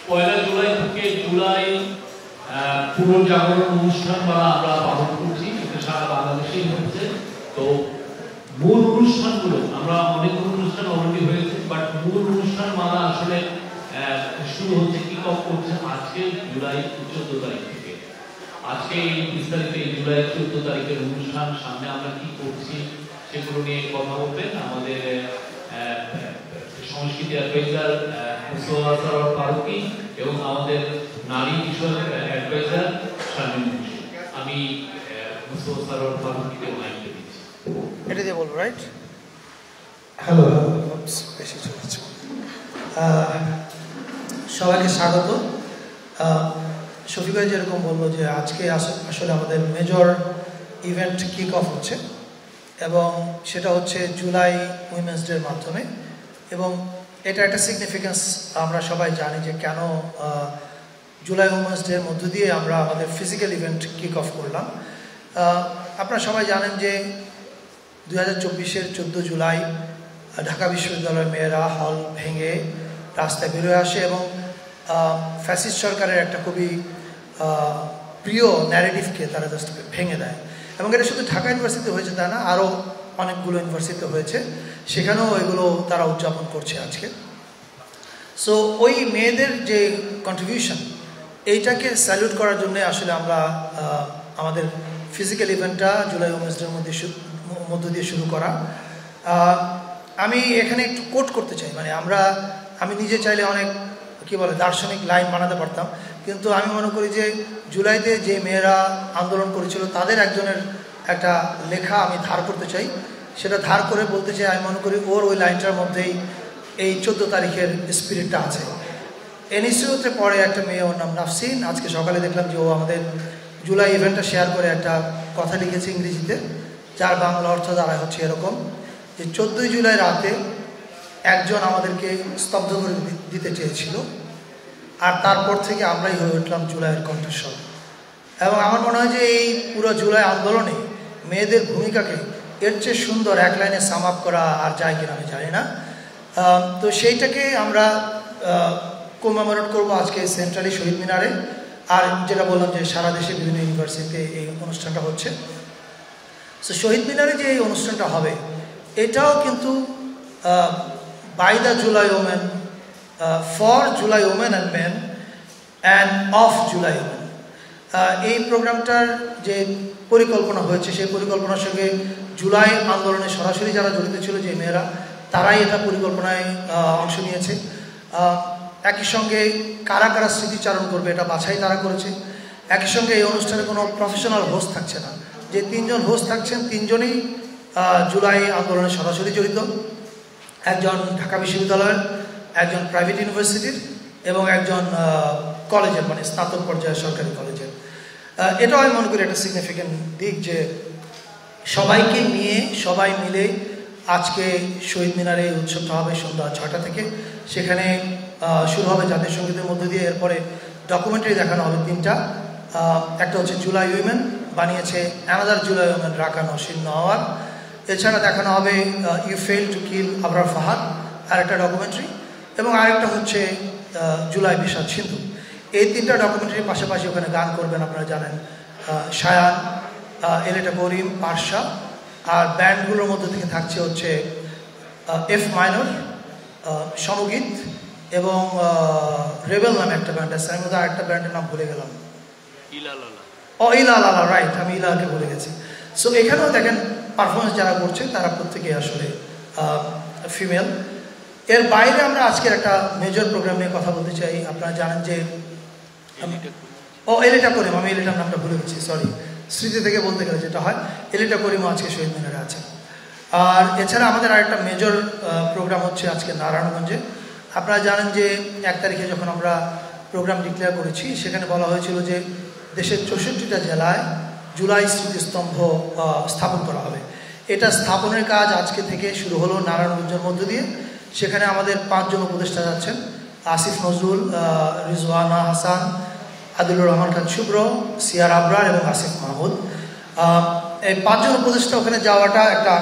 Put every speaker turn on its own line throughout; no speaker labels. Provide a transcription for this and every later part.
পয়লা জুলাই থেকে জুলাই পুনর্জাগরণ অনুষ্ঠান আমরা পালন করছি, এটা সারা বাংলাদেশেই হচ্ছে। তো মূল অনুষ্ঠানগুলো আমরা অনেকগুলো অনুষ্ঠান অলরেডি হয়েছে, বাট মূল অনুষ্ঠান মালা আসলে শুরু হচ্ছে, কিক অফ করছে আজকে জুলাই 14 তারিখ থেকে। আজকে এই বিস্তারিত এই জুলাই 14 তারিখের অনুষ্ঠান, সামনে আমরা কি করছি সেগুলো নিয়ে কথা বলবেন আমাদের সংস্কৃতি অ্যাডভাইজার মুস্তফা সরোয়ার ফারুকী এবং আমাদের নারী বিষয়ক অ্যাডভাইজার শারমিন হোসেন। আমি মুস্তফা সরোয়ার ফারুকীকে মাইকে দিচ্ছি।
এটা দিয়ে বলবো, রাইট?
হ্যালো, বেশি চলেছে। সবাইকে স্বাগত। শফিক ভাই যেরকম বললো যে আজকে আসলে আমাদের মেজর ইভেন্ট কিক অফ হচ্ছে, এবং সেটা হচ্ছে জুলাই উইমেন্স ডের মাধ্যমে। এবং এটা একটা সিগনিফিকেন্স আমরা সবাই জানি যে কেন জুলাই উইমেন্স ডের মধ্য দিয়ে আমরা আমাদের ফিজিক্যাল ইভেন্ট কিক অফ করলাম। আপনারা সবাই জানেন যে 2024-এর 14 জুলাই ঢাকা বিশ্ববিদ্যালয়ের মেয়েরা হল ভেঙে রাস্তায় বেরোয় আসে এবং ফ্যাসিস্ট সরকারের একটা খুবই প্রিয় ন্যারেটিভকে তারা জাস্ট ভেঙে দেয়। এবং এটা শুধু ঢাকা ইউনিভার্সিটিতে হয়েছে তা না, আরও অনেকগুলো ইউনিভার্সিটিতে হয়েছে, সেখানেও এগুলো তারা উদযাপন করছে আজকে। সো ওই মেয়েদের যে কন্ট্রিবিউশন, এইটাকে স্যালুট করার জন্য আসলে আমরা আমাদের ফিজিক্যাল ইভেন্টটা জুলাই উইমেন্স ডের মধ্য দিয়ে শুরু করা। আমি এখানে একটু কোট করতে চাই, মানে আমি নিজে চাইলে অনেক দার্শনিক লাইন বানাতে পারতাম, কিন্তু আমি মনে করি যে জুলাইতে যে মেয়েরা আন্দোলন করেছিল তাদের একজনের একটা লেখা আমি ধার করতে চাই। সেটা ধার করে বলতে চাই, আমি মনে করি ওর ওই লাইনটার মধ্যেই এই 14 তারিখের স্পিরিটটা আছে। এনএসইউতে পড়ে একটা মেয়ে, ওর নাম নাফসিন। আজকে সকালে দেখলাম যে ও আমাদের জুলাই ইভেন্টটা শেয়ার করে একটা কথা লিখেছে ইংরেজিতে, যার বাংলা অর্থ দ্বারা হচ্ছে এরকম যে 14 জুলাই রাতে একজন আমাদেরকে স্তব্ধ করে দিতে চেয়েছিল, আর তারপর থেকে আমরাই হয়ে উঠলাম জুলাইয়ের কণ্ঠস্বর। এবং আমার মনে হয় যে এই পুরো জুলাই আন্দোলনে মেয়েদের ভূমিকাকে এর চেয়ে সুন্দর এক লাইনে সাম আপ করা আর যায় কিনা আমি জানি না। তো সেইটাকে আমরা কমেমোরেট করবো আজকে সেন্ট্রালি শহীদ মিনারে। আর যেটা বললাম যে সারা দেশে বিভিন্ন ইউনিভার্সিটিতে এই অনুষ্ঠানটা হচ্ছে। সো শহীদ মিনারে যে এই অনুষ্ঠানটা হবে, এটাও কিন্তু by the July women, for July women and men and of July women. এই প্রোগ্রামটার যে পরিকল্পনা হয়েছে, সেই পরিকল্পনার সঙ্গে জুলাই আন্দোলনে সরাসরি যারা জড়িত ছিল যে মেয়েরা, তারাই এটা পরিকল্পনায় অংশ নিয়েছে। একই সঙ্গে কারা কারা স্মৃতিচারণ করবে এটা বাছাই তারা করেছে। একই সঙ্গে এই অনুষ্ঠানে কোনো প্রফেশনাল হোস্ট থাকছে না, যে 3 জন হোস্ট থাকছেন 3 জনই জুলাই আন্দোলনে সরাসরি জড়িত। একজন ঢাকা বিশ্ববিদ্যালয়ের, একজন প্রাইভেট ইউনিভার্সিটির এবং একজন কলেজের, মানে স্নাতক পর্যায়ের সরকারি কলেজের। এটাও আমি মনে করি একটা সিগনিফিকেন্ট দিক যে সবাইকে নিয়ে সবাই মিলে আজকে শহীদ মিনারে এই উৎসবটা হবে সন্ধ্যা 6টা থেকে। সেখানে শুরু হবে জাতীয় সঙ্গীতের মধ্যে দিয়ে, এরপরে ডকুমেন্টারি দেখানো হবে 3টা। একটা হচ্ছে জুলাই উইমেন, বানিয়েছে another July women Raka Nasin Nawar. এছাড়া দেখানো হবে you fail to kill Abrar Fahad, আর একটা ডকুমেন্টারি, এবং আরেকটা হচ্ছে জুলাই বিষাদ সিন্ধু। এই 3টা ডকুমেন্টারির পাশাপাশি ওখানে গান করবেন, আপনারা জানেন, শায়ান, এলেটা করিম, পারশা। আর ব্যান্ডগুলোর মধ্যে থেকে থাকছে হচ্ছে এফ মাইনর, সমগীত এবং রেবেল নামে একটা ব্যান্ড আছে। আমি মধ্যে আরেকটা ব্যান্ডের নাম ভুলে গেলাম, ইলা লালা, রাইট, আমি ইলাকে ভুলে গেছি। সো এখানেও দেখেন পারফরমেন্স যারা করছে তারা প্রত্যেকেই আসলে ফিমেল। এর বাইরে আমরা আজকের একটা মেজর প্রোগ্রাম নিয়ে কথা বলতে চাই। আপনারা জানেন যে এলিটা করিম, আমি এলিটার নামটা ভুলে গেছি, সরি, স্মৃতি থেকে বলতে গেলে যেটা হয়, এলিটা করিমও আজকে শহীদ মিনারে আছে। আর এছাড়া আমাদের আরেকটা মেজর প্রোগ্রাম হচ্ছে আজকে নারায়ণগঞ্জে। আপনারা জানেন যে 1 তারিখে যখন আমরা প্রোগ্রাম ডিক্লেয়ার করেছি, সেখানে বলা হয়েছিল যে দেশের 64টা জেলায় জুলাই স্মৃতিস্তম্ভ স্থাপন করা হবে। এটা স্থাপনের কাজ আজকে থেকে শুরু হলো নারায়ণগঞ্জের মধ্য দিয়ে। সেখানে আমাদের 5 জন উপদেষ্টা যাচ্ছেন, আসিফ নজরুল, রিজওয়ানা হাসান, আদিলুর রহমান খান শুভ্র, সিয়ার আবরার এবং আসিফ মাহমুদ। এই 5 জন উপদেষ্টা ওখানে যাওয়াটা একটা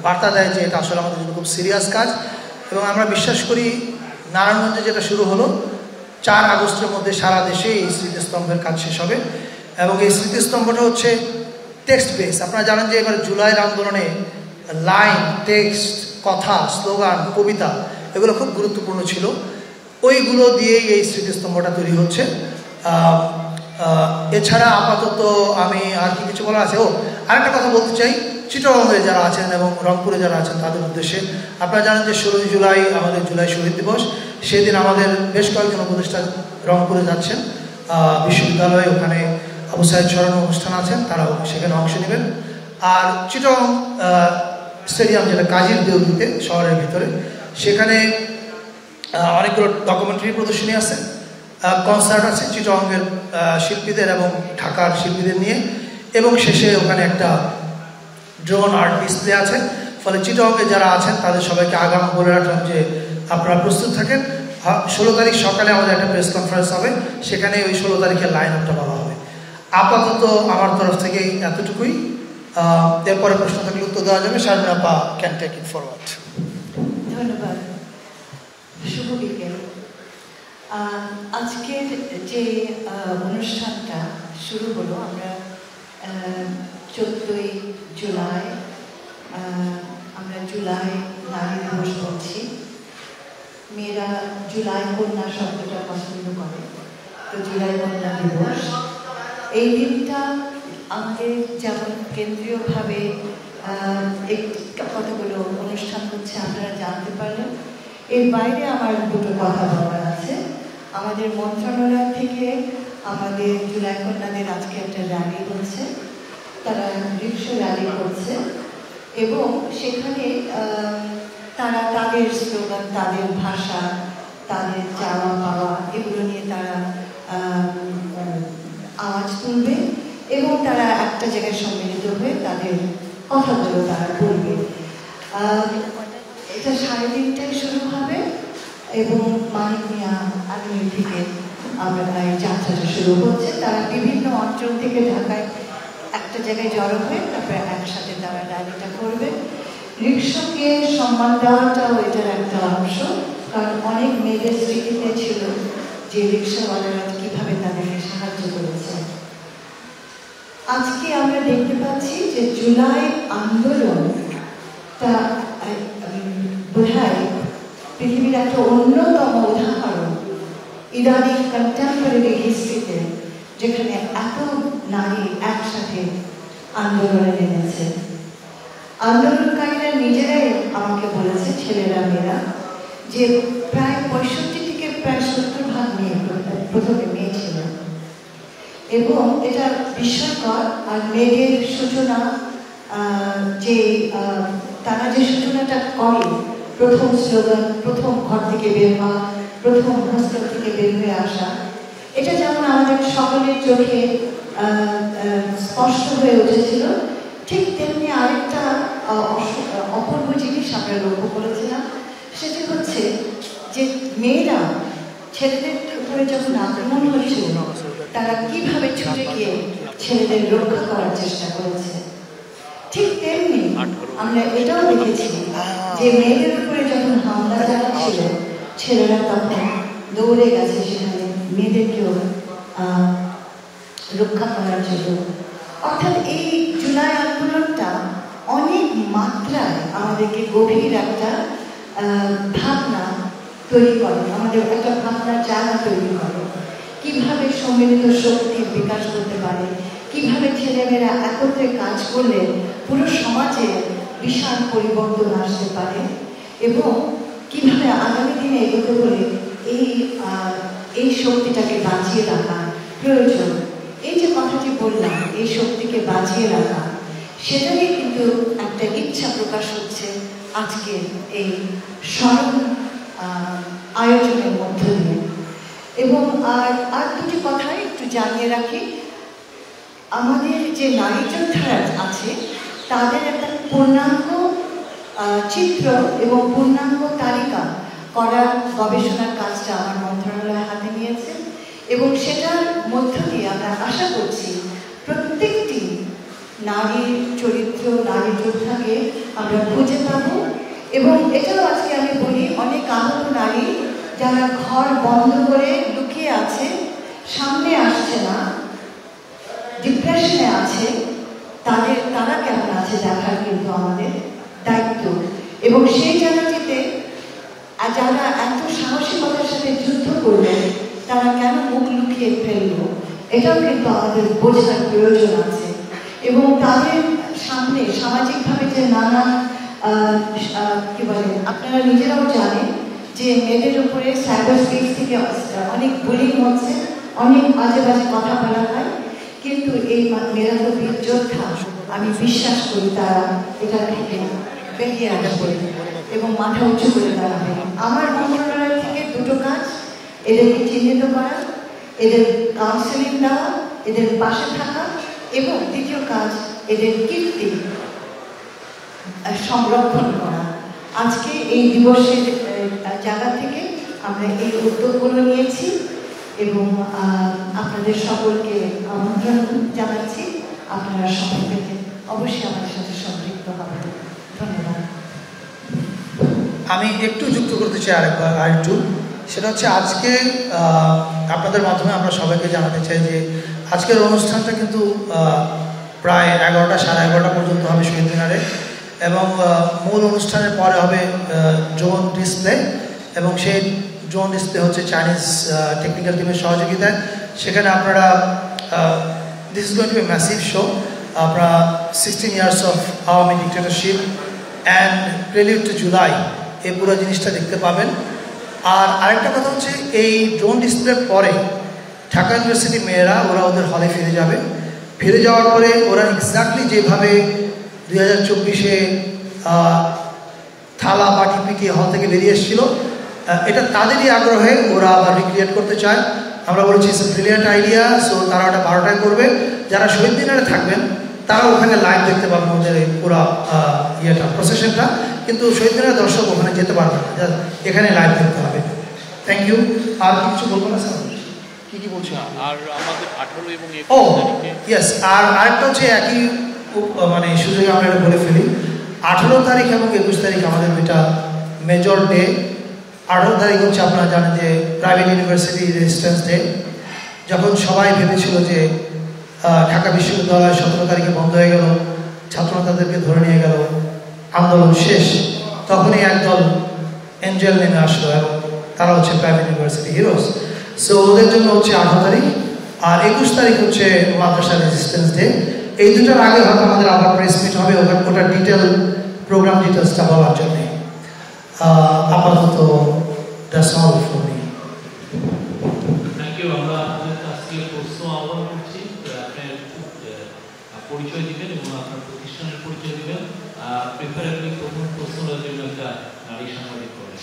বার্তা দেয় যে এটা আসলে আমাদের জন্য খুব সিরিয়াস কাজ। এবং আমরা বিশ্বাস করি নারায়ণগঞ্জে যেটা শুরু হলো 4 আগস্টের মধ্যে সারা দেশে এই স্মৃতিস্তম্ভের কাজ শেষ হবে। এবং এই স্মৃতিস্তম্ভটা হচ্ছে টেক্সট বেস। আপনারা জানেন যে এবার জুলাইয়ের আন্দোলনে লাইন, টেক্সট, কথা, স্লোগান, কবিতা এগুলো খুব গুরুত্বপূর্ণ ছিল। ওইগুলো দিয়েই এই স্মৃতিস্তম্ভটা তৈরি হচ্ছে। এছাড়া আপাতত আমি আর কি কিছু বলার আছে? আরেকটা কথা বলতে চাই, চিটাগংয়ে যারা আছেন এবং রংপুরে যারা আছেন তাদের উদ্দেশ্যে। আপনারা জানেন যে 16 জুলাই আমাদের জুলাই শহীদ দিবস। সেদিন আমাদের বেশ কয়েকজন উপদেষ্টা রংপুরে যাচ্ছেন বিশ্ববিদ্যালয়ে, ওখানে আবু সাইদ স্মরণ অনুষ্ঠান আছেন, তারাও সেখানে অংশ নেবেন। আর চিটাগং স্টেডিয়াম, যেটা কাজীর দেউলিতে শহরের ভিতরে, সেখানে অনেকগুলো ডকুমেন্টারি প্রদর্শনী আছে, কনসার্ট আছে চিটাগংয়ের শিল্পীদের এবং ঢাকার শিল্পীদের নিয়ে, এবং শেষে ওখানে একটা ড্রোন আর্ট ডিসপ্লে আছে। ফলে চিটাগংয়ে যারা আছেন তাদের সবাইকে আগাম বলে রাখলাম যে আপনারা প্রস্তুত থাকেন। 16 তারিখ সকালে আমাদের একটা প্রেস কনফারেন্স হবে, সেখানে ওই 16 তারিখের লাইন আপটা বলা হবে। আপাতত আমার তরফ থেকে এতটুকুই। এরপরে প্রশ্ন থাকলে উত্তর দেওয়া যাবে। শারমিন আপা ক্যান টেক ইট ফরওয়ার্ড।
ধন্যবাদ। শুভ বিকেল। আজকের যে অনুষ্ঠানটা শুরু হলো, আমরা 14ই জুলাই, আমরা জুলাই নারী দিবস বলছি। মেয়েরা জুলাই কন্যা শব্দটা পছন্দ করে, তো জুলাই কন্যা দিবস। এই দিনটা আমাদের যেমন কেন্দ্রীয়ভাবে কতগুলো অনুষ্ঠান হচ্ছে আপনারা জানতে পারলেন। এর বাইরে আমার দুটো কথা বলার আছে। আমাদের মন্ত্রণালয় থেকে আমাদের জুলাই কন্যাদের আজকে একটা র্যালি হচ্ছে, তারা রিক্সা র্যালি করছে এবং সেখানে তারা তাদের স্লোগান, তাদের ভাষা, তাদের চাওয়া পাওয়া এগুলো নিয়ে তারা আওয়াজ তুলবে এবং তারা একটা জায়গায় সম্মিলিত হয়ে তাদের কথাগুলো তারা বলবে। এটা 3:30টায় শুরু হবে এবং মানিক মিয়া আগামী থেকে আমরা এই যাত্রাটা শুরু হচ্ছে। তারা বিভিন্ন অঞ্চল থেকে ঢাকায় একটা জায়গায় জড়ো হয়ে তারপরে একসাথে তারা র্যালিটা করবে। রিক্সাকে সম্মান দেওয়াটাও এটার একটা অংশ, কারণ অনেক মেয়েদের স্মৃতিতে ছিল যে রিক্সাওয়ালারা কীভাবে তাদেরকে সাহায্য করেছে। আজকে আমরা দেখতে পাচ্ছি যে জুলাই আন্দোলনটা বোধহয় পৃথিবীর একটা অন্যতম উদাহরণ ইদানিং কন্টেম্পোরারি হিস্ট্রিতে, যেখানে এত নারী একসাথে আন্দোলনে নেমেছে। আন্দোলনকারীরা নিজেরাই আমাকে বলেছে, ছেলেরা মেয়েরা, যে প্রায় 65 থেকে প্রায় 70% মেয়ে, প্রথমে মেয়ে ছিল। এবং এটা বিস্ময়কর। আর মেয়েদের সূচনা, যে তারা যে সূচনাটা করে, প্রথম স্লোগান, প্রথম ঘর থেকে বের হওয়া, প্রথম হোস্টেল থেকে বের হয়ে আসা, এটা যেমন আমাদের সকলের চোখে স্পষ্ট হয়ে উঠেছিল, ঠিক তেমনি আরেকটা অপূর্ব জিনিস আমরা লক্ষ্য করেছিলাম। সেটি হচ্ছে যে মেয়েরা ছেলেদের উপরে যখন আক্রমণ হয়েছিল, তারা কিভাবে ছুটে গিয়ে ছেলেদের রক্ষা করার চেষ্টা করেছে। ঠিক তেমনি আমরা এটাও দেখেছি যে মেয়েদের উপরে যখন হামলা চালাচ্ছিল, ছেলেরা তখন দৌড়ে গেছে সেখানে মেয়েদেরকেও রক্ষা করার জন্য। অর্থাৎ এই জুলাই আন্দোলনটা অনেক মাত্রায় আমাদেরকে গভীর একটা ভাবনা তৈরি করে, আমাদের একটা ভাবনার জায়গা তৈরি করে, কিভাবে সম্মিলিত শক্তির বিকাশ করতে পারে, কিভাবে ছেলেমেয়েরা একত্রে কাজ করলে পুরো সমাজে বিশাল পরিবর্তন আসতে পারে এবং কিভাবে আগামী দিনে এগোতে হলে এই শক্তিটাকে বাঁচিয়ে রাখা প্রয়োজন। এই যে কথাটি বললাম, এই শক্তিকে বাঁচিয়ে রাখা, সেটারই কিন্তু একটা ইচ্ছা প্রকাশ হচ্ছে আজকে এই স্মরণ আয়োজনের মধ্য দিয়ে। এবং আর দুটি কথা একটু জানিয়ে রাখি। আমাদের যে নারী যোদ্ধারা আছে তাদের একটা পূর্ণাঙ্গ চিত্র এবং পূর্ণাঙ্গ তালিকা করার গবেষণার কাজটা আমার মন্ত্রণালয় হাতে নিয়েছে এবং সেটার মধ্য দিয়ে আমরা আশা করছি প্রত্যেকটি নারীর চরিত্র, নারী যোদ্ধাকে আমরা খুঁজে পাব। এবং এটাও আজকে আমি বলি, অনেক আহত নারী যারা ঘর বন্ধ করে লুকিয়ে সামনে আসছে না, ডিপ্রেশনে আছে, তারা কেমন আছে দেখার কিন্তু আমাদের দায়িত্ব। এবং সেই জায়গাটিতে যারা এত সাহসিকতার সাথে যুদ্ধ করলো, তারা কেন মুখ লুকিয়ে ফেললো, এটাও কিন্তু আমাদের বোঝার প্রয়োজন আছে। এবং তাদের সামনে সামাজিকভাবে যে নানা কি বলে, আপনারা নিজেরাও জানেন যে মেয়েদের উপরে সাইবার স্পেস থেকে অনেক বুলিং হচ্ছে, অনেক বাজে বাজে কথা বলা হয়, কিন্তু এই মেয়েরা তো বীর যোদ্ধা। আমি বিশ্বাস করি তারা এটা থেকে বেরিয়ে আসবে এবং মাথা উঁচু করে দাঁড়াবে। আমার মন্ত্রণালয় থেকে দুটো কাজ, এদেরকে চিহ্নিত করা, এদের কাউন্সেলিং দেওয়া, এদের পাশে থাকা, এবং দ্বিতীয় কাজ এদের কীর্তি সংরক্ষণ করা। আজকে এই দিবসের জায়গা থেকে আমরা এই উদ্যোগগুলো নিয়েছি এবং আপনাদের সকলকে আমন্ত্রণ জানাচ্ছি। আপনারা সময় পেতে অবশ্যই আমাদের সাথে সম্পৃক্ত হবেন। ধন্যবাদ।
আমি একটু যুক্ত করতে চাই আরেকটু, সেটা হচ্ছে আজকে আপনাদের মাধ্যমে আমরা সবাইকে জানাতে চাই যে আজকের অনুষ্ঠানটা কিন্তু প্রায় 11টা সাড়ে 11টা পর্যন্ত হবে শহীদ মিনারে, এবং মূল অনুষ্ঠানের পরে হবে ড্রোন ডিসপ্লে, এবং সেই ড্রোন ডিসপ্লে হচ্ছে চাইনিজ টেকনিক্যাল টিমের সহযোগিতায়। সেখানে আপনারা this is going to be massive show. আপনারা 16 years of Awami dictatorship and prelude to July, এই পুরো জিনিসটা দেখতে পাবেন। আর আরেকটা কথা হচ্ছে, এই ড্রোন ডিসপ্লের পরে ঢাকা ইউনিভার্সিটি মেয়েরা ওরা ওদের হলে ফিরে যাবে। ফিরে যাওয়ার পরে ওরা এক্স্যাক্টলি যেভাবে 2024-এ থালা বাটি পিটিয়ে হল থেকে বেরিয়ে এসেছিল, এটা তাদেরই আগ্রহে ওরা আবার রিক্রিয়েট করতে চায়। আমরা বলেছি it's a brilliant idea. So তারা ওটা 12টায় করবে। যারা শহীদ মিনারে থাকবেন তারা ওখানে লাইভ দেখতে পাবেন ওদের এই পুরো প্রসেশনটা, কিন্তু শহীদ মিনারের দর্শক ওখানে যেতে পারবে না, এখানে লাইভ দেখতে হবে। Thank you. আর কিছু বলবো না স্যার? কি বলছি?
আর আমাদের 18 এবং
21 তারিখে ইয়েস। আর আরেকটা হচ্ছে একই মানে সুযোগে আমরা এটা বলে ফেলি, 18 তারিখ এবং 21 তারিখ আমাদের দুইটা মেজর ডে। 18 তারিখ হচ্ছে আপনারা জানেন যে প্রাইভেট ইউনিভার্সিটি রেজিস্ট্যান্স ডে। যখন সবাই ভেবেছিল যে ঢাকা বিশ্ববিদ্যালয় 17 তারিখে বন্ধ হয়ে গেল, ছাত্রনেতাদেরকে ধরে নিয়ে গেল, আন্দোলন শেষ, তখনই একদল এঞ্জেল নেমে আসলো এবং তারা হচ্ছে প্রাইভেট ইউনিভার্সিটি হিরোজ। সো ওদের জন্য হচ্ছে 18 তারিখ, আর 21 তারিখ হচ্ছে মাদ্রাসা রেজিস্ট্যান্স ডে। এই দুটার আগে হয়তো আমাদের আবার প্রেস মিট হবে ওটা ডিটেল প্রোগ্রাম ডিটেলসটা বলার জন্য। আপাতত that's all for me.
Thank you. আমরা আপনাদের কাছ থেকে প্রশ্ন আহ্বান করছি, আপনার পরিচয় দিবেন এবং আপনার প্রতিষ্ঠানের পরিচয় দিবেন। প্রিফারেবলি প্রথম প্রশ্নটার জন্য একটা নারী সাংবাদিক করেন।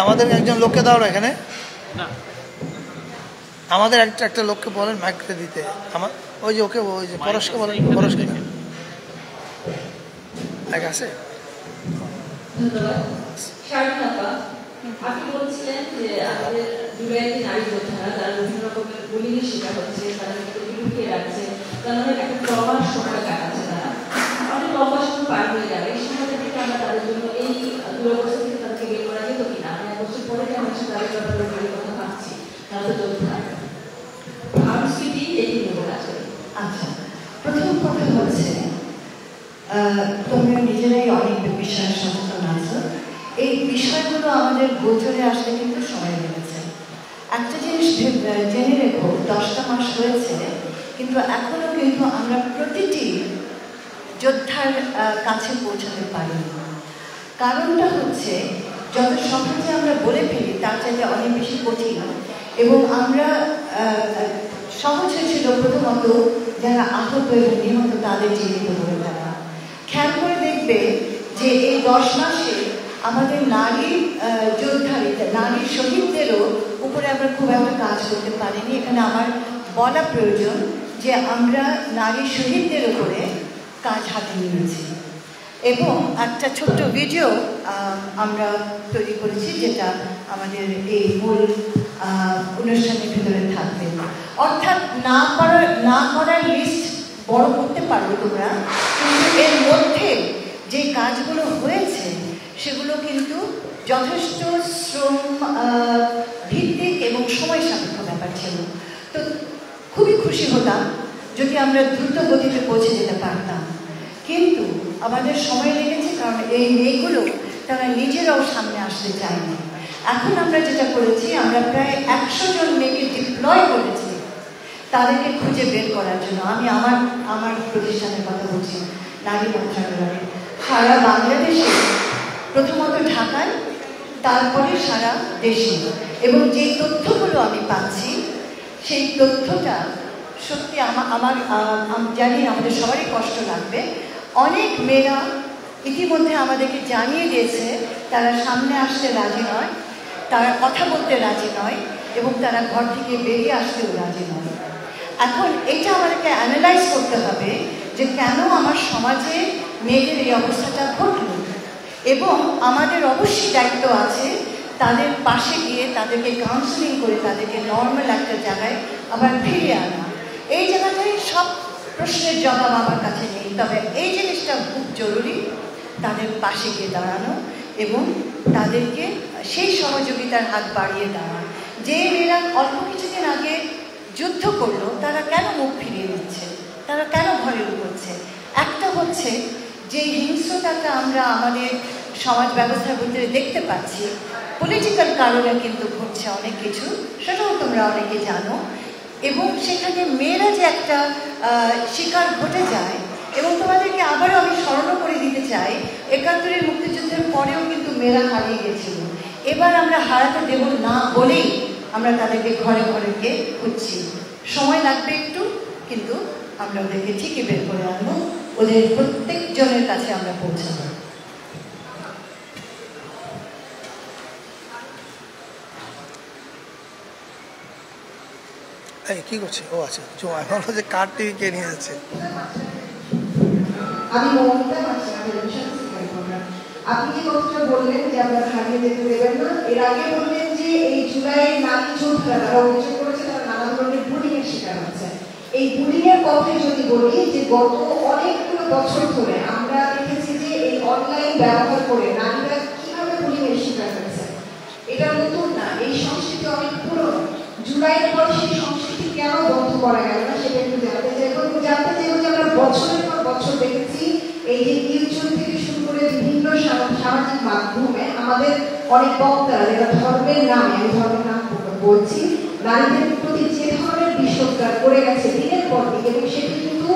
আমাদের একজন লোককে দাও না এখানে, আমাদের একটা লোককে বলেন মাইকটা দিতে। আমার ওই যে ওকে, ওই যে পরশকে বলেন, পরশকে আছে।
আপনি বলছিলেন যে আমাদের জুলাইতে নারী যোদ্ধারা তারা বিভিন্ন রকমের বুলিংয়ের শিকার হচ্ছে, তারা লুকিয়ে রাখছে, কারণ একটা ট্রমার সময় কাটাচ্ছে, তারা অনেক লম্বা সময় পার হয়ে যাবে। এই সময়টা থেকে আমরা তাদের জন্য এই দুরবস্থা থেকে তাদেরকে বের করা যেত কিনা? আমি 1 বছর পরে আমি তাদের ব্যাপারে কথা ভাবছি, তারা তো যোদ্ধা। সংস্কৃতি এই নিয়ে আছে।
আচ্ছা, প্রথম কথা হচ্ছে তোমরা নিজেরাই অনেক বিষয়ে সচেতন আছো। এই বিষয়গুলো আমাদের গোচরে আসতে কিন্তু সময় লেগেছে। একটা জিনিস জেনে রেখো, 10টা মাস হয়েছে, কিন্তু এখনো কিন্তু আমরা প্রতিটি যোদ্ধার কাছে পৌঁছাতে পারিনি। কারণটা হচ্ছে যত সহজে আমরা বলে ফেলি তার চাইতে অনেক বেশি কঠিন। এবং আমরা সহজ হয়েছিল প্রথমত যারা আহত এবং নিহত তাদের জীবিত করে দেওয়া। খেয়াল করে দেখবে যে এই 10 মাসে আমাদের নারী যোদ্ধারিতা, নারী শহীদদেরও উপরে আমরা খুব একটা কাজ করতে পারিনি। এখানে আমার বলা প্রয়োজন যে আমরা নারী শহীদদের উপরে কাজ হাতে নিয়েছি এবং একটা ছোট্ট ভিডিও আমরা তৈরি করেছি, যেটা আমাদের এই মূল অনুষ্ঠানের ভিতরে থাকবে। অর্থাৎ না করার লিস্ট বড় করতে পারবে তোমরা, কিন্তু এর মধ্যে যে যথেষ্ট শ্রম ভিত্তিক এবং সময় সাপেক্ষ ব্যাপার ছিল। তো খুবই খুশি হতাম যদি আমরা দ্রুত গতিতে পৌঁছে যেতে পারতাম, কিন্তু আমাদের সময় লেগেছে, কারণ এই মেয়েগুলো তারা নিজেরাও সামনে আসতে চায়নি। এখন আমরা যেটা করেছি, আমরা প্রায় 100 জন মেয়েকে ডিপ্লয় করেছি তাদেরকে খুঁজে বের করার জন্য। আমি আমার প্রতিষ্ঠানের কথা বলছি, নারী মন্ত্রণালয়ে সারা বাংলাদেশে, প্রথমত ঢাকায়, তারপরে সারা দেশে। এবং যে তথ্যগুলো আমি পাচ্ছি সেই তথ্যটা সত্যি আমি জানি আমাদের সবারই কষ্ট লাগবে। অনেক মেয়েরা ইতিমধ্যে আমাদেরকে জানিয়ে দিয়েছে তারা সামনে আসতে রাজি নয়, তারা কথা বলতে রাজি নয়, এবং তারা ঘর থেকে বেরিয়ে আসতেও রাজি নয়। এখন এটা আমাদেরকে অ্যানালাইজ করতে হবে যে কেন আমার সমাজে মেয়েদের এই অবস্থাটা ঘটল, এবং আমাদের অবশ্যই দায়িত্ব আছে তাদের পাশে গিয়ে তাদেরকে কাউন্সেলিং করে তাদেরকে নর্মাল একটা জায়গায় আবার ফিরিয়ে আনা। এই জায়গাটায় সব প্রশ্নের জবাব আমার কাছে নেই, তবে এই জিনিসটা খুব জরুরি, তাদের পাশে গিয়ে দাঁড়ানো এবং তাদেরকে সেই সহযোগিতার হাত বাড়িয়ে দেওয়া। যে মেয়েরা অল্প কিছুদিন আগে যুদ্ধ করলো তারা কেন মুখ ফিরিয়ে নিচ্ছে, তারা কেন ঘরে লুকোচ্ছে? একটা হচ্ছে যে হিংস্রতাটা আমরা আমাদের সমাজ ব্যবস্থার ভিতরে দেখতে পাচ্ছি, পলিটিক্যাল কারণে কিন্তু ঘটছে অনেক কিছু, সেটাও তোমরা অনেকে জানো। এবং সেখানে মেয়েরা যে একটা শিকার ঘটে যায়, এবং তোমাদেরকে আবারও আমি স্মরণ করে দিতে চাই ৭১-এর মুক্তিযুদ্ধের পরেও কিন্তু মেয়েরা হারিয়ে গেছিল। এবার আমরা হারাতে দেব না বলেই আমরা তাদেরকে ঘরে ঘরে গিয়ে খুঁজছি। সময় লাগবে একটু, কিন্তু আমরা ওদেরকে ঠিকই বের করে আনবো, ওদের প্রত্যেকজনের কাছে আমরা পৌঁছাবো।
এই কি করছে? ও আচ্ছা, এখন যে কার্ডটি কে নিয়ে যাচ্ছে।
আমি মমতা মাছি, আপনি যে কথাটা বললেন যে আপনারা হারিয়ে যেতে দেবেন না, এর আগে বললেন যে এই জুলাইয়ের নারী যোদ্ধারা তারা অভিযোগ করেছে তারা নানা ধরনের বুলিং এর শিকার হচ্ছে। এই বুলিং এর কথাই যদি বলি যে গত অনেকগুলো বছর ধরে আমরা দেখেছি যে এই অনলাইন ব্যবহার করে নারীরা কিভাবে বুলিং এর শিকার হচ্ছে। এটা নতুন না, এই সংস্কৃতি অনেক পুরনো। জুলাইয়ের পর সেই সংস্কৃতি কেন বন্ধ করা গেল না সেটা একটু জানতে চাইবো। এবং জানতে চাইবো যে আমরা বছরের পর বছর দেখেছি এই যে ইউটিউব থেকে শুরু করে বিভিন্ন সামাজিক মাধ্যমে আমাদের অনেক বক্তারা যারা ধর্মের নামে, আমি ধর্মের নাম বলছি, নারীদের প্রতি যে ধরনের বিষোদ্গার করে গেছে দিনের পর দিন, এবং সেটি কিন্তু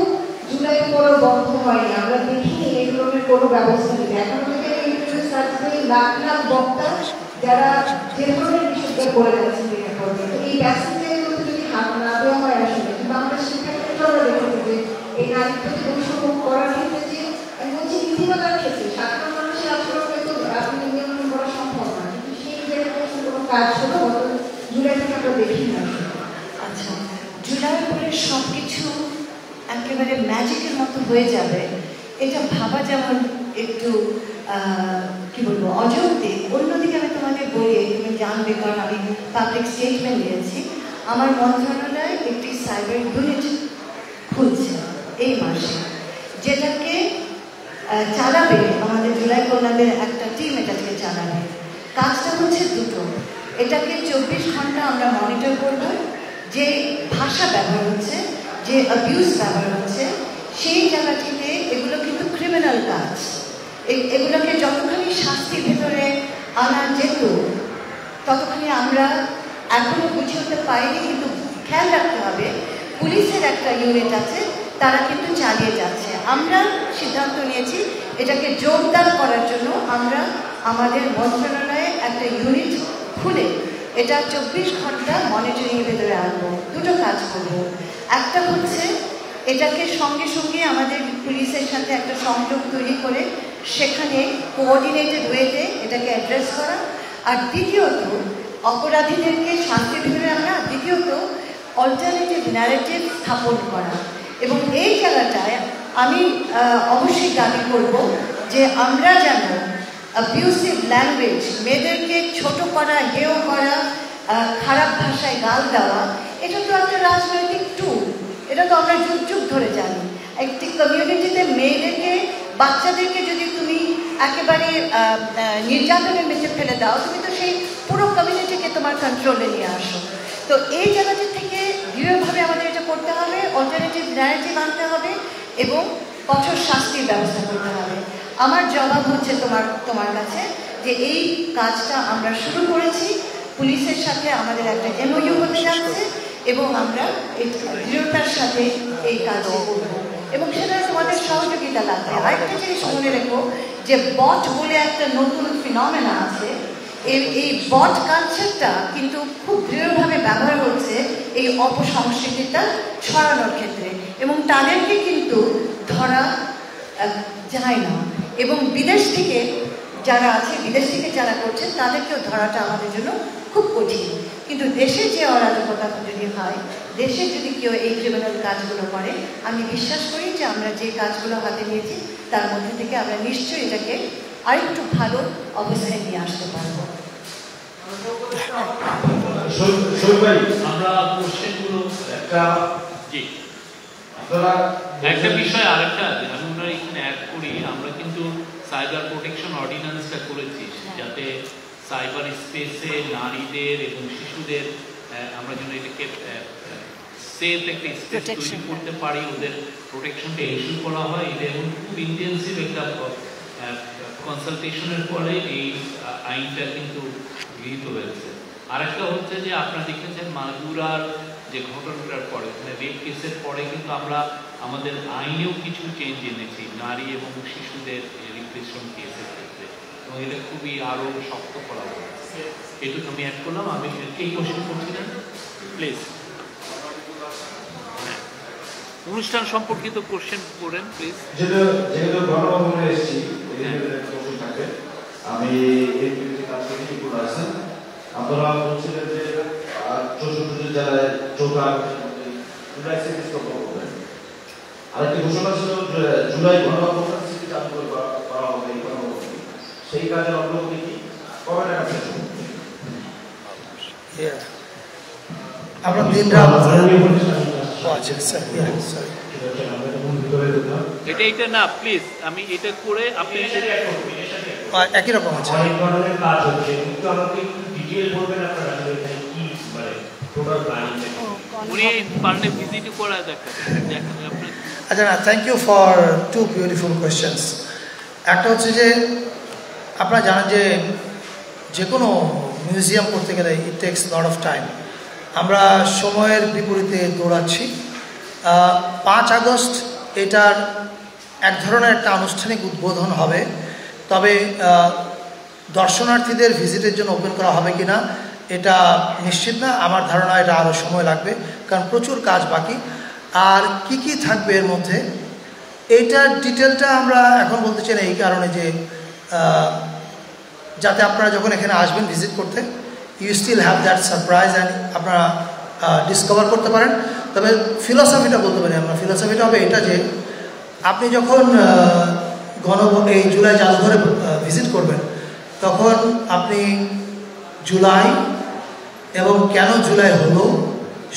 জুলাইয়ের পরও বন্ধ হয়নি। আমরা দেখিনি এই ধরনের কোনো ব্যবস্থা নিতে। এখন থেকে ইউটিউবে সার্চ করি লাখ লাখ বক্তা যারা যে ধরনের বিষোদ্গার করে যাচ্ছেন দিনের পর দিন। এই ব্যস্ততাগুলোতে যদি হাত না দেওয়া হয় আসলে, কিন্তু আমরা সেক্ষেত্রে আমরা দেখেছি যে এই নারীর প্রতি বৈষম্য করার ক্ষেত্রে যে আমি বলছি নীতিমালার ক্ষেত্রে সাধারণ মানুষের আচরণ হয়তো আপনি নিয়ন্ত্রণ করা সম্ভব না, কিন্তু সেই জায়গায় কোনো কাজ হলো গত জুলাই থেকে আমরা দেখি না।
আচ্ছা, জুলাইয়ের পরে সব কিছু একেবারে ম্যাজিকের মতো হয়ে যাবে এটা ভাবা যেমন একটু কি বলবো অযৌক্তিক। অন্যদিকে আমি তোমাদের বলি, তুমি জানবে কারণ আমি পাবলিক স্টেটমেন্ট দিয়েছি, আমার মন্ত্রণালয় একটি সাইবার ইউনিট খুলছে এই মাসে, যেটাকে চালাবে আমাদের জুলাই কন্যাদের একটা টিম, এটাকে চালাবে। কাজটা হচ্ছে দুটো, এটাকে ২৪ ঘন্টা আমরা মনিটর করব, যে ভাষা ব্যবহার হচ্ছে, যে অ্যাবিউজ ব্যবহার হচ্ছে সেই জায়গাটিতে। এগুলো কিন্তু ক্রিমিনাল কাজ, এগুলোকে যতখানি শাস্তির ভেতরে আনা যেত ততখানি আমরা এখনো বুঝে উঠতে পারিনি। কিন্তু খেয়াল রাখতে হবে, পুলিশের একটা ইউনিট আছে, তারা কিন্তু চালিয়ে যাচ্ছে। আমরা সিদ্ধান্ত নিয়েছি এটাকে জোরদার করার জন্য আমরা আমাদের মন্ত্রণালয়ে একটা ইউনিট খুলে এটা ২৪ ঘন্টা মনিটরিংয়ের ভেতরে আনবো। দুটো কাজ করবো, একটা হচ্ছে এটাকে সঙ্গে সঙ্গে আমাদের পুলিশের সাথে একটা সংযোগ তৈরি করে সেখানে কোঅর্ডিনেটেড ওয়েতে এটাকে অ্যাড্রেস করা, আর দ্বিতীয়ত অপরাধীদেরকে শাস্তির ভিতরে আনা, দ্বিতীয়ত অল্টারনেটিভ ন্যারেটিভ স্থাপন করা। এবং এই জায়গাটায় আমি অবশ্যই দাবি করব যে আমরা যেন অ্যাবিউসিভ ল্যাঙ্গুয়েজ, মেয়েদেরকে ছোট করা, হেয় করা, খারাপ ভাষায় গাল দেওয়া, এটা তো একটা রাজনৈতিক টুল, এটা তো আমরা যুগ যুগ ধরে জানি। একটি কমিউনিটিতে মেয়েদেরকে, বাচ্চাদেরকে যদি তুমি একেবারে নির্যাতনের নিচে ফেলে দাও, তুমি তো সেই পুরো কমিউনিটিকে তোমার কন্ট্রোলে নিয়ে আসো। তো এই জায়গাটা থেকে দৃঢ়ভাবে আমাদের এটা করতে হবে, অল্টারনেটিভ ন্যারেটিভ আনতে হবে এবং কঠোর শাস্তির ব্যবস্থা করতে হবে। আমার জবাব হচ্ছে তোমার কাছে যে এই কাজটা আমরা শুরু করেছি, পুলিশের সাথে আমাদের একটা MOU হতে যাচ্ছে এবং আমরা এই দৃঢ়তার সাথে এই কাজ করব এবং সেটা তোমাদের সহযোগিতা লাগবে। আরেকটা জিনিস মনে রেখো যে বট বলে একটা নতুন ফিনমেনা আছে, এই বট কালচারটা কিন্তু খুব দৃঢ়ভাবে ব্যবহার হচ্ছে এই অপসংস্কৃতিটা ছড়ানোর ক্ষেত্রে এবং তাদেরকে কিন্তু ধরা যায় না এবং বিদেশ থেকে যারা করছেন তাদেরকেও ধরাটা আমাদের জন্য খুব কঠিন। কিন্তু দেশে যে অরাজকতা যদি হয়, দেশে যদি কেউ এই ক্রিমিনাল কাজগুলো করে, আমি বিশ্বাস করি যে আমরা যে কাজগুলো হাতে নিয়েছি তার মধ্যে থেকে আমরা নিশ্চয়ই এটাকে আরেকটু ভালো অবস্থায় নিয়ে আসতে পারবো।
আমরা কোশ্চেনগুলো একটা বিষয় আরেকটা আমরা এখানে অ্যাড করি, আমরা কিন্তু সাইবার প্রোটেকশন অর্ডিন্যান্সটা করেছি যাতে সাইবার স্পেসে নারীদের এবং শিশুদের আমরা যেন এটাকে সেফ একটা স্পেস তৈরি করতে পারি, ওদের প্রোটেকশনটা ইস্যু করা হয়। এটা এবং খুব ইন্টেন্সিভ একটা কনসালটেশনের পরে এই আইনটা কিন্তু গৃহীত হয়েছে। আরেকটা হচ্ছে যে আপনারা দেখেছেন মাগুরার যে ঘটনাটার পরে, রেপ কেসের পরে কিন্তু আমরা আমাদের আইনেও কিছু চেঞ্জ এনেছি নারী এবং শিশুদের রিপ্রেশন কেসের ক্ষেত্রে, এবং এটা খুবই আরও শক্ত করা হয়েছে। এটুকু আমি অ্যাড করলাম। আমি এই কোশ্চেন করছিলেন প্লিজ, অনুষ্ঠান সম্পর্কিত কোশ্চেন করেন প্লিজ।
যেহেতু গণভবনে এসেছি আমি কাজ থেকে কি করে আসেন, আপনারা বলছিলেন যে 64 জেলায় 14 আরেকটি ঘোষণা ছিল জুলাই গণকর্মসূচি চালু করা হবে এই গণভবনে, সেই কাজের অগ্রগতি কি, কবে টাকা শেষ হবে?
আমরা দিন রাত
এটা না প্লিজ, আমি এটা করে আপনি
একই রকম আছে।
অনেক ধরনের কাজ হচ্ছে, কিন্তু আমাকে একটু ডিটেইল বলবেন আপনারা যে কি মানে টোটাল প্ল্যান উনি পারলে ভিজিট করে দেখেন আপনি।
আচ্ছা না, thank you for two beautiful questions. একটা হচ্ছে যে আপনারা জানেন যে কোনো মিউজিয়াম করতে গেলে it takes lot of time. আমরা সময়ের বিপরীতে দৌড়াচ্ছি। 5 আগস্ট এটার এক ধরনের একটা আনুষ্ঠানিক উদ্বোধন হবে, তবে দর্শনার্থীদের ভিজিটের জন্য ওপেন করা হবে কিনা এটা নিশ্চিত না। আমার ধারণা এটা আরও সময় লাগবে, কারণ প্রচুর কাজ বাকি। আর কি কি থাকবে এর মধ্যে এইটার ডিটেলটা আমরা এখন বলতে চাই না, এই কারণে যে যাতে আপনারা যখন এখানে আসবেন ভিজিট করতে, you still have that surprise and আপনারা ডিসকভার করতে পারেন। তবে ফিলসফিটা বলতে পারি আমরা, ফিলসফিটা হবে এটা যে আপনি যখন এই জুলাই জাদুঘরে ভিজিট করবেন তখন আপনি জুলাই এবং কেন জুলাই হলো,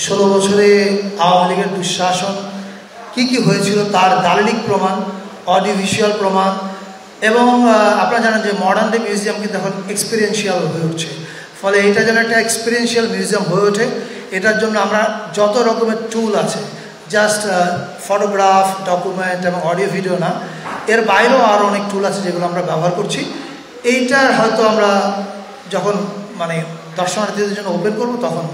16 বছরে আওয়ামী লীগের দুঃশাসন কী কী হয়েছিল তার দালিলিক প্রমাণ, অডিও ভিজুয়াল প্রমাণ, এবং আপনারা জানেন যে মডার্ন ডে মিউজিয়াম কিন্তু এখন এক্সপিরিয়েন্সিয়াল হয়ে উঠছে, ফলে এটা যেন একটা এক্সপিরিয়েন্সিয়াল মিউজিয়াম হয়ে ওঠে এটার জন্য আমরা যত রকমের টুল আছে, জাস্ট ফটোগ্রাফ, ডকুমেন্ট এবং অডিও ভিডিও না, এর বাইরেও আরও অনেক টুল আছে যেগুলো আমরা ব্যবহার করছি। এইটার হয়তো আমরা যখন মানে দর্শনার্থীদের জন্য ওপেন করব তখন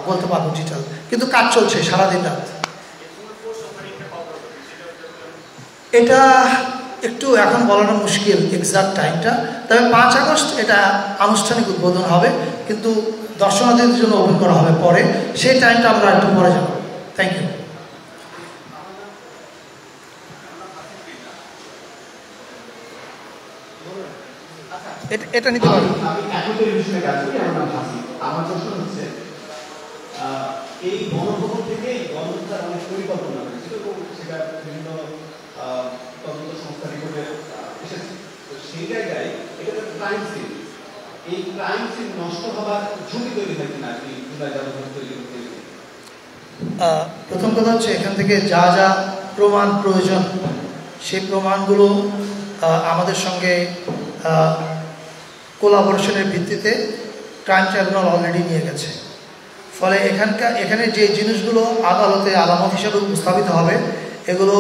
বলতে পারবো ডিটেল, কিন্তু কাজ চলছে সারাদিন রাত। এটা একটু এখন বলানো মুশকিল এক্সাক্ট টাইমটা, তবে 5 আগস্ট এটা আনুষ্ঠানিক উদ্বোধন হবে, কিন্তু দর্শনার্থীদের জন্য ওপেন করা হবে পরে, সেই টাইমটা আমরা একটু পরে জানাবো। Thank you. এটা নিতে পারবো।
আমি এখন যে বিষয়ে কাজ করি, আমার নাম হাসি। আমার প্রশ্ন হচ্ছে এই গণভবন থেকে গণহত্যার অনেক পরিকল্পনা হয়েছিল এবং সেটা বিভিন্ন তদন্ত সংস্থা রিপোর্টে এসেছে। তো সেই জায়গায় এটা একটা ক্রাইম সিন, এই ক্রাইম সিন নষ্ট হবার ঝুঁকি তৈরি হয় কিনা এই জুলাই জাদুঘর তৈরি করতে?
প্রথম কথা হচ্ছে এখান থেকে যা যা প্রমাণ প্রয়োজন সেই প্রমাণগুলো আমাদের সঙ্গে কোলাবোরেশনের ভিত্তিতে ক্রাইম ট্রাইব্যুনাল অলরেডি নিয়ে গেছে। ফলে এখানে যে জিনিসগুলো আদালতে আলামত হিসেবে উপস্থাপিত হবে এগুলো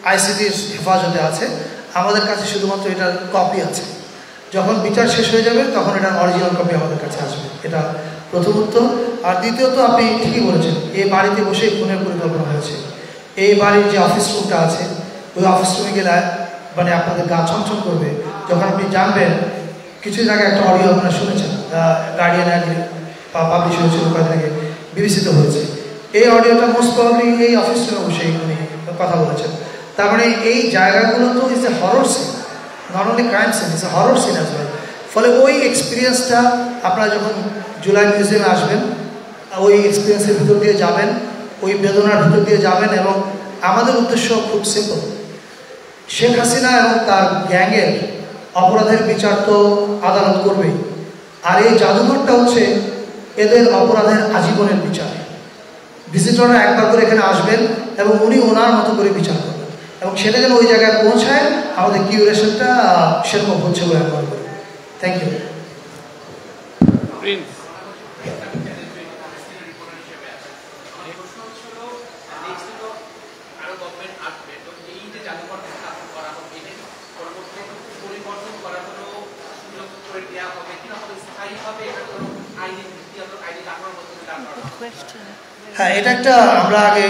আইসিটির হেফাজতে আছে। আমাদের কাছে শুধুমাত্র এটার কপি আছে। যখন বিচার শেষ হয়ে যাবে তখন এটার অরিজিনাল কপি আমাদের কাছে আসবে। এটা প্রথমত। আর দ্বিতীয়ত, আপনি ঠিকই বলেছেন, এই বাড়িতে বসেই খুনের পরিকল্পনা হয়েছে। এই বাড়ির যে অফিস রুমটা আছে, ওই অফিস রুমে গেলে মানে আপনাদের গা ছমছম করবে যখন আপনি জানবেন। কিছু জায়গায় একটা অডিও আপনারা শুনেছেন, গার্ডিয়ান পাবলিশ হয়েছিল কয়েকদিন আগে, বিবেচিত হয়েছে। এই অডিওটা মোস্ট প্রবাবলি এই অফিস রুমে বসেই উনি কথা বলেছেন। তার মানে এই জায়গাগুলো তো is a horror scene, not only crime scene, is a horror scene as well. ফলে ওই এক্সপিরিয়েন্সটা আপনারা যখন জুলাই মিউজিয়ামে আসবেন, ওই এক্সপিরিয়েন্সের ভিতর দিয়ে যাবেন, ওই বেদনার ভিতর দিয়ে যাবেন। এবং আমাদের উদ্দেশ্য খুব সিম্পল, শেখ হাসিনা এবং তার গ্যাংয়ের অপরাধের বিচার তো আদালত করবেই, আর এই জাদুঘরটা হচ্ছে এদের অপরাধের আজীবনের বিচার। ভিজিটররা একবার করে এখানে আসবেন এবং উনি ওনার মতো করে বিচার করবেন, এবং সেটা যেন ওই জায়গায় পৌঁছায় আমাদের কিউরেশনটা সেরকম হচ্ছে বলে আমি মনে করি। Thank you. হ্যাঁ, এটা একটা আমরা আগে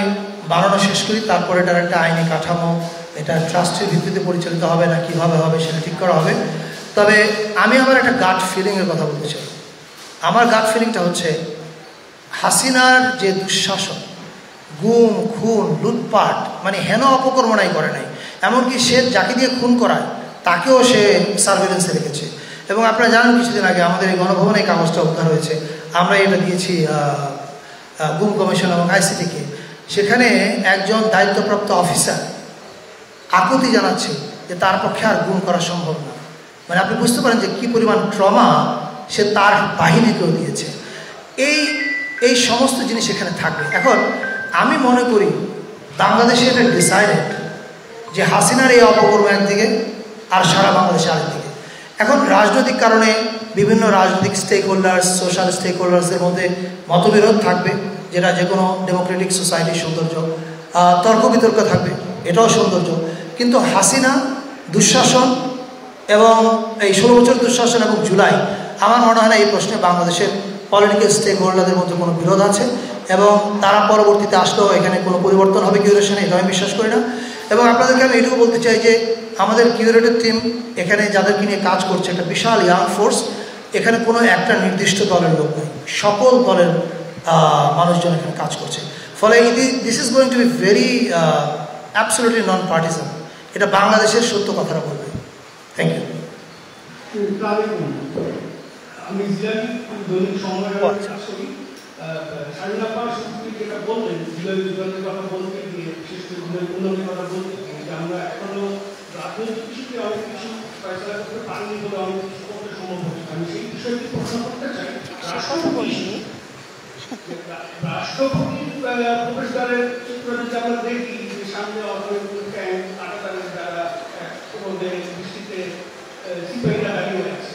বানানো শেষ করি, তারপরে এটার একটা আইনি কাঠামো, এটা ট্রাস্টের ভিত্তিতে পরিচালিত হবে না কীভাবে হবে সেটা ঠিক করা হবে। তবে আমি আমার একটা গাট ফিলিংয়ের কথা বলতে চাই। আমার গাট ফিলিংটা হচ্ছে হাসিনার যে দুঃশাসন, গুম খুন লুটপাট, মানে হেন অপকর্মনাই করে নাই। এমনকি সে যাকে দিয়ে খুন করায় তাকেও সে সার্ভেলেন্সে রেখেছে। এবং আপনারা জানেন কিছুদিন আগে আমাদের এই গণভবনে কাগজটা উদ্ধার হয়েছে, আমরা এটা দিয়েছি গুম কমিশন এবং আইসিটিকে। সেখানে একজন দায়িত্বপ্রাপ্ত অফিসার আকুতি জানাচ্ছে যে তার পক্ষে আর গুম করা সম্ভব না। মানে আপনি বুঝতে পারেন যে কী পরিমাণ ট্রমা সে তার বাহিনীকেও দিয়েছে। এই সমস্ত জিনিস এখানে থাকবে। এখন আমি মনে করি বাংলাদেশে এটা ডিসাইডেড যে হাসিনার এই অপকর্ম একদিকে আর সারা বাংলাদেশে আরেকদিকে। এখন রাজনৈতিক কারণে বিভিন্ন রাজনৈতিক স্টেক হোল্ডার্স, সোশ্যাল স্টেক হোল্ডার্সদের মধ্যে মতবিরোধ থাকবে, যেটা যে কোনো ডেমোক্রেটিক সোসাইটির সৌন্দর্য। তর্ক বিতর্ক থাকবে, এটাও সৌন্দর্য। কিন্তু হাসিনা দুঃশাসন এবং এই 16 বছর দুঃশাসন এবং জুলাই, আমার মনে হয় না এই প্রশ্নে বাংলাদেশের পলিটিক্যাল স্টেক হোল্ডারদের মধ্যে কোনো বিরোধ আছে, এবং তারা পরবর্তীতে আসলেও এখানে কোনো পরিবর্তন হবে কিউরেশনে, এটা আমি বিশ্বাস করি না। এবং আপনাদেরকে আমি এটুকু বলতে চাই যে আমাদের কিউরেটিভ টিম এখানে যাদেরকে নিয়ে কাজ করছে, একটা বিশাল ইয়াং ফোর্স। এখানে কোনো একটা নির্দিষ্ট দলের লোক নেই, সকল দলের মানুষজন এখানে কাজ করছে। ফলে this is going to be very absolutely non partisan. এটা বাংলাদেশের সত্য কথাটা বলবে। Thank you.
আমি দৈনিক সময়ের কাজ করি। যেটা বললেন জুলাইয়ের কথা বলতে গিয়ে, বিশেষ করে জুলাই উন্নয়নের কথা বলতে গিয়ে, যে আমরা এখনো রাজনৈতিক ইস্যুতে অনেক কিছু ফয়সলা করতে পারিনি বলে অনেক কিছু করতে সম্ভব হচ্ছে। আমি সেই বিষয়টি প্রশ্ন করতে চাই। রাষ্ট্রপতির প্রবেশদ্বারের চিত্র যদি আমরা দেখি, যে সামনে অর্থনৈতিক ক্যাম্প কাটাতারের দ্বারা মধ্যে দৃষ্টিতে সিপাহীরা দাঁড়িয়ে আছে।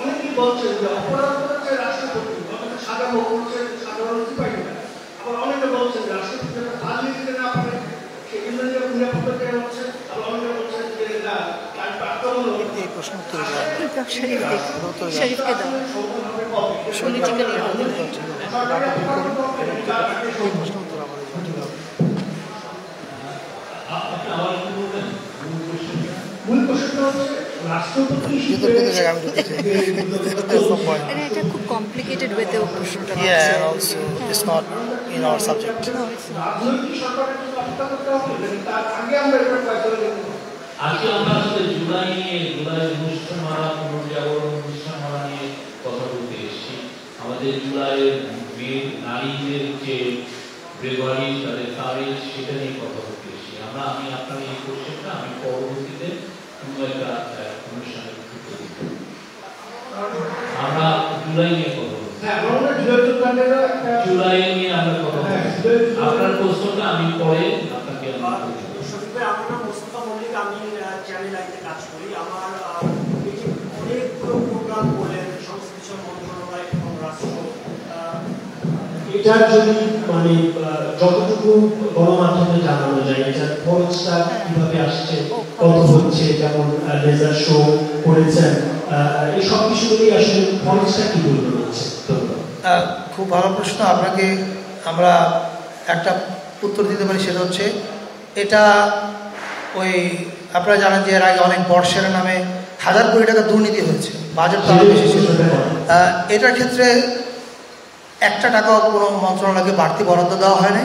অনেকেই বলছেন যে অপরাধ করছে রাষ্ট্রপতি, অথচ সাজা ভোগ করছে সাধারণ সিপাহীরা। আবার অনেকে বলছেন রাষ্ট্রপতি যাতে পালিয়ে যেতে না পারে সেই জন্য নিরাপত্তা দেওয়া হচ্ছে। আবার অনেকে বলছেন যে না, তার আক্রমণ মূল প্রশ্নটা হচ্ছে রাষ্ট্রপতি
এটা খুব কমপ্লিকেটেড ওয়েতে প্রশ্নটা।
It's not in our subject.
আজকে আমরা আসলে জুলাই অনুষ্ঠান মারা, পুনর্জাগরণ অনুষ্ঠান মারা নিয়ে কথা বলতে এসেছি। আমাদের জুলাইয়ের নারীদের যে ব্রেভারি, তাদের কারেজ, সেটা নিয়ে কথা বলতে এসেছি আমরা। আমি আপনার এই কোশ্চেনটা আমি পরবর্তীতে অন্য একটা অনুষ্ঠানে আমরা জুলাই নিয়ে কথা বলছি। জুলাই নিয়ে আমরা কথা বলছি। আপনার প্রশ্নটা আমি পরে আপনাকে
আমি চ্যানেল আইতে কাজ করি। আমার অনেকগুলো প্রোগ্রাম করলেন সংশ্লিষ্ট মন্ত্রণালয় এবং রাষ্ট্র, এটার যদি মানে যতটুকু গণমাধ্যমে জানানো যায় এটার খরচটা কিভাবে আসছে, কত হচ্ছে, যেমন লেজার শো করেছেন, এই সব কিছুগুলি আসলে খরচটা কি বলতে হচ্ছে?
খুব ভালো প্রশ্ন। আপনাকে আমরা একটা উত্তর দিতে পারি, সেটা হচ্ছে এটা ওই আপনারা জানেন যে এর আগে অনেক বর্ষের নামে 1000 কোটি টাকা দুর্নীতি হয়েছে, বাজেট তারা বেশি ছিল। এটার ক্ষেত্রে একটা টাকাও কোনো মন্ত্রণালয়কে বাড়তি বরাদ্দ দেওয়া হয়নি।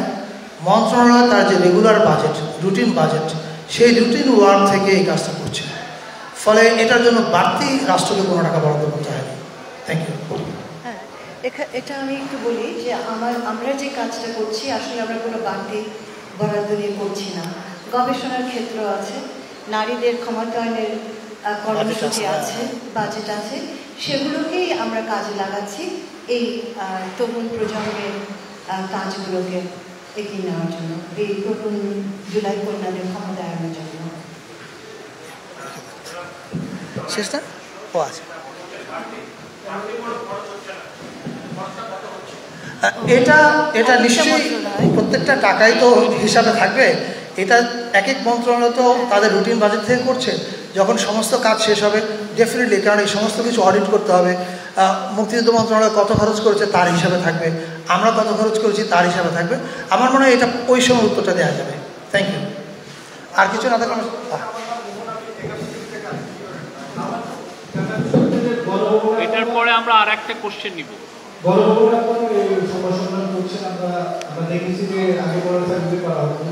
মন্ত্রণালয় তার যে রেগুলার বাজেট, রুটিন বাজেট, সেই রুটিন ওয়ার্ক থেকে এই কাজটা করছে, ফলে এটার জন্য বাড়তি রাষ্ট্রকে কোনো টাকা বরাদ্দ করতে হয়নি। Thank you.
হ্যাঁ, এটা আমি একটু বলি যে আমরা যে কাজটা করছি আসলে আমরা কোনো বাড়তি বরাদ্দ দিয়ে করছি না। গবেষণার ক্ষেত্র আছে, নারীদের ক্ষমতায়নের কর্মসূচি আছে, বাজেট আছে, সেগুলোকেই আমরা কাজে লাগাচ্ছি এই তরুণ প্রজন্মের কাজগুলোকে এগিয়ে নেওয়ার জন্য, এই তরুণ জুলাই কন্যাদের ক্ষমতায়নের জন্য।
শেষটা ও আছে। এটা নিশ্চয়ই প্রত্যেকটা টাকাই তো হিসাবে থাকবে। এটা এক এক মন্ত্রণালয় তো তাদের রুটিন বাজেট থেকে করছে। যখন সমস্ত কাজ শেষ হবে ডেফিনেটলি, কারণ এই সমস্ত কিছু অডিট করতে হবে, মুক্তিযুদ্ধ মন্ত্রণালয় কত খরচ করেছে তার হিসাবে থাকবে, আমরা কত খরচ করেছি তার হিসাবে থাকবে। আমার মনে হয় এটা ওই সময় উত্তরটা দেওয়া যাবে। Thank you. আর কিছু না থাকলে
এটার পরে আমরা আর একটা কোশ্চেন নিব।
আমরা দেখেছি যে আগে বড় সার্ভিস করা হতো,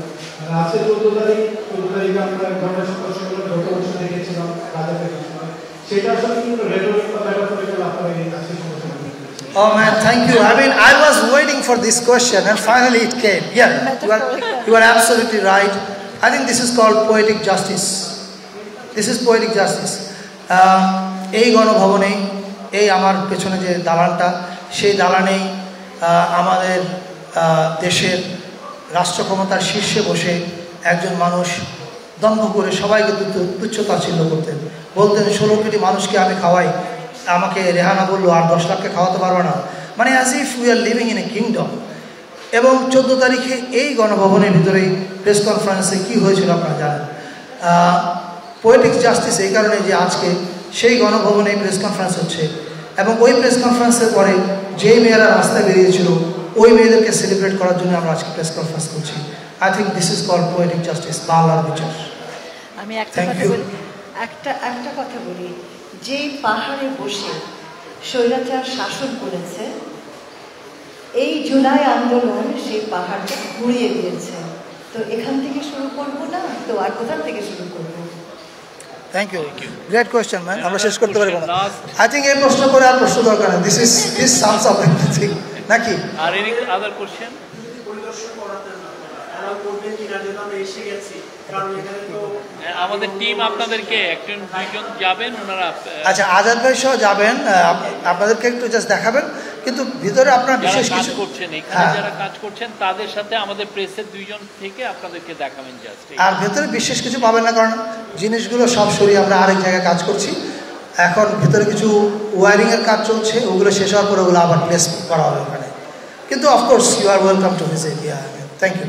আজকে 14 তারিখে আমরা গণেশ গত বছর দেখেছিলাম রাজাকে, সেটা আসলে কিন্তু রেটরিক বা মেটাফরিক্যাল আপনারা এই আজকে সমস্যা।
Oh man, thank you. I mean, I was waiting for this question and finally it came. Yeah, you are absolutely right. I think this is called poetic justice. This is poetic justice. এই গণভবনেই, এই আমার পেছনে যে দালানটা, সেই দালানেই আমাদের দেশের রাষ্ট্র ক্ষমতার শীর্ষে বসে একজন মানুষ দম্ভ করে সবাইকে তুচ্ছ তাচ্ছিল্য করতেন, বলতেন 16 কোটি মানুষকে আমি খাওয়াই, আমাকে রেহানা বললো আর 10 লাখকে খাওয়াতে পারবে না, মানে as if we are living in a kingdom. এবং 14 তারিখে এই গণভবনের ভিতরেই প্রেস কনফারেন্সে কী হয়েছিল আপনারা জানেন। পোয়েটিক জাস্টিস এই কারণে যে আজকে সেই গণভবনে প্রেস কনফারেন্স হচ্ছে, এবং ওই প্রেস কনফারেন্সের পরে যেই মেয়েরা রাস্তায় বেরিয়েছিল ওই মেয়েদেরকে সেলিব্রেট করার জন্য আমরা আজকে প্রেস কনফারেন্স করছি। I think this is called poetic justice বা আল্লাহর বিচার।
আমি একটা কথা বলি, যেই পাহাড়ে বসে স্বৈরাচার শাসন করেছে, এই জুলাই আন্দোলন সেই পাহাড়কে ঘুরিয়ে দিয়েছে। তো এখান থেকে শুরু করবো না তো আর কোথা থেকে শুরু করবো?
Thank you, great question ma'am. আমরা শেষ করতে পারবো না। আই থিঙ্ক এই প্রশ্ন করে আর প্রশ্ন দরকার নেই। দিস সামস আপ এভরিথিং, নাকি?
আর এনি আদার কোশ্চেন? আমাদের টিম আপনাদেরকে একজন দুইজন যাবেন, ওনারা
আচ্ছা আজাদ ভাই সহ যাবেন, আপনাদেরকে একটু জাস্ট দেখাবেন, কিন্তু ভিতরে আপনারা বিশেষ কিছু
করছেন, এখানে যারা কাজ করছেন তাদের সাথে আমাদের প্রেসের দুইজন থেকে আপনাদেরকে দেখাবেন জাস্ট।
আর ভেতরে বিশেষ কিছু পাবেন না, কারণ জিনিসগুলো সব সরিয়ে আমরা আরেক জায়গায় কাজ করছি। এখন ভিতরে কিছু ওয়ারিংয়ের কাজ চলছে, ওগুলো শেষ হওয়ার পরে ওগুলো আবার প্লেস করা হবে ওখানে। কিন্তু of course you are welcome to visit. Thank you.